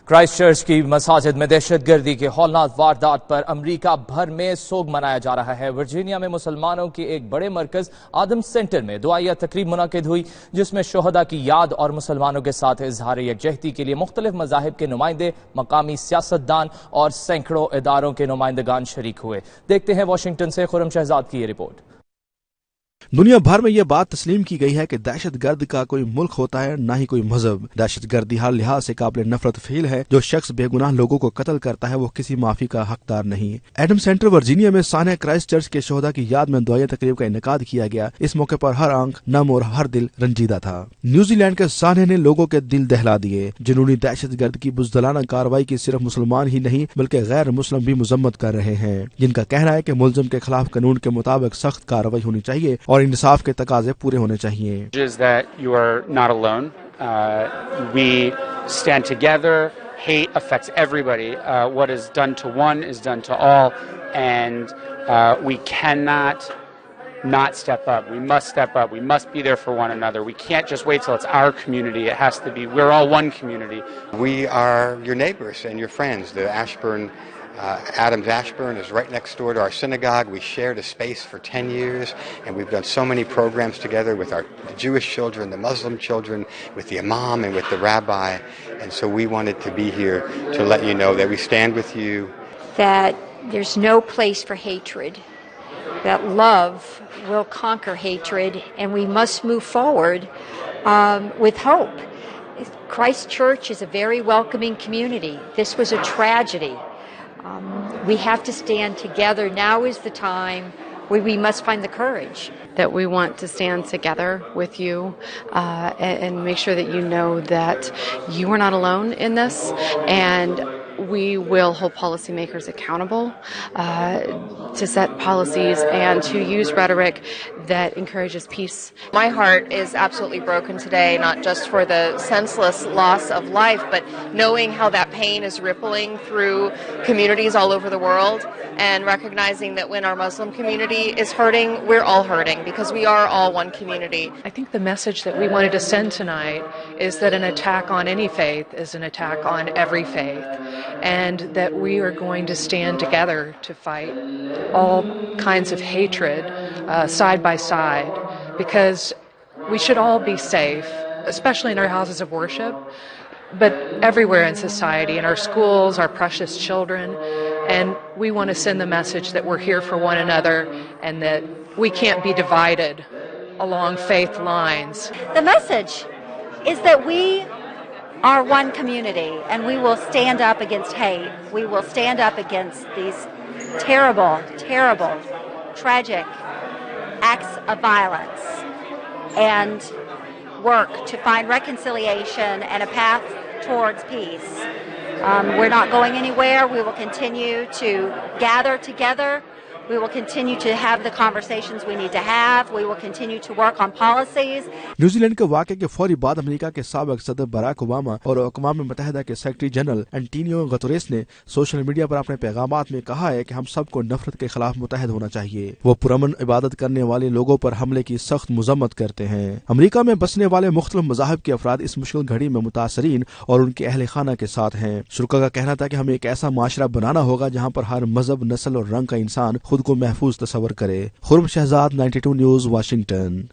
Christ church की मसाजिद में दहशतगर्दी के हौलनाक वारदात पर अमरीका भर में सोग मनाया जा रहा है। वर्जीनिया में मुसलमानों के एक बड़े मरकज आदम सेंटर में दुआया तकरीब मुनाकिद हुई, जिसमें शोहदा की याद और मुसलमानों के साथ इजहार यकजहती के लिए मुख्तलिफ मज़ाहिब के नुमाइंदे, मकामी सियासतदान और सैकड़ों इदारों के नुमाइंदगान शरीक हुए। देखते हैं वाशिंगटन से खुरम शहजाद की ये रिपोर्ट। दुनिया भर में यह बात तस्लीम की गई है कि दहशतगर्द का कोई मुल्क होता है न ही कोई मजहब। दहशतगर्दी हर लिहाज से काबिल नफरत फेल है। जो शख्स बेगुनाह लोगों को कत्ल करता है वो किसी माफी का हकदार नहीं। एडम सेंटर वर्जीनिया में सानिया क्राइस्ट चर्च के शोहदा की याद में दुआया तकरीब का इनेकाद किया गया। इस मौके पर हर आंख नम और हर दिल रंजीदा था। न्यूजीलैंड के सानिया ने लोगों के दिल दहला दिए। जिन्होंने दहशतगर्द की बुज़दिलाना कार्रवाई की सिर्फ मुसलमान ही नहीं बल्कि गैर मुस्लिम भी मजम्मत कर रहे हैं, जिनका कहना है कि मुलजिम के खिलाफ कानून के मुताबिक सख्त कार्रवाई होनी चाहिए और इंसाफ के तकाजे पूरे होने चाहिए। You are not alone. We stand together. Hate affects everybody. What is done to one is done to all, and we cannot not step up. We must step up. We must be there for one another. We can't just wait till it's our community. It has to be. We're all one community. We are your neighbors and your friends. The Adams Ashburn is right next door to our synagogue. We shared a space for 10 years, and we've done so many programs together with the Jewish children, the Muslim children, with the imam and with the rabbi. And so we wanted to be here to let you know that we stand with you. That there's no place for hatred. That love will conquer hatred, and we must move forward with hope. Christ Church is a very welcoming community. This was a tragedy. We have to stand together. Now is the time where we must find the courage. That we want to stand together with you and make sure that you know that you are not alone in this, and we will hold policymakers accountable to set policies and to use rhetoric that encourages peace. My heart is absolutely broken today, not just for the senseless loss of life, but knowing how that pain is rippling through communities all over the world, and recognizing that when our Muslim community is hurting, we're all hurting, because we are all one community. I think the message that we wanted to send tonight is that an attack on any faith is an attack on every faith, and that we are going to stand together to fight all kinds of hatred side by side, because we should all be safe, especially in our houses of worship, but everywhere in society, in our schools, our precious children. And we want to send the message that we're here for one another and that we can't be divided along faith lines. The message is that we are one community, and we will stand up against hate. We will stand up against these terrible, terrible, tragic acts of violence, and work to find reconciliation and a path towards peace. We're not going anywhere. We will continue to gather together. We will continue to have the conversations we need to have. We will continue to work on policies. New Zealand के वाक़े के फौरी बाद America के साबिक़ सदर Barack Obama और अक़वाम मुत्तहिदा के secretary general Antonio Guterres ने सोशल मीडिया पर अपने पैगामात में कहा है कि हम सबको नफरत के खिलाफ मुत्तहिद होना चाहिए। वो पुरअमन इबादत करने वाले लोगों पर हमले की सख्त मजम्मत करते हैं। अमेरिका में बसने वाले मुख्तलिफ मज़ाहिब के अफराद इस मुश्किल घड़ी में मुतासरीन और उनके अहल खाना के साथ हैं। शुरा का कहना था कि हमें एक ऐसा माशरा बनाना होगा जहाँ पर हर मजहब, नस्ल और रंग का इंसान खुद को महफूज तस्वर करे। Khurram Shahzad, 92 news, Washington.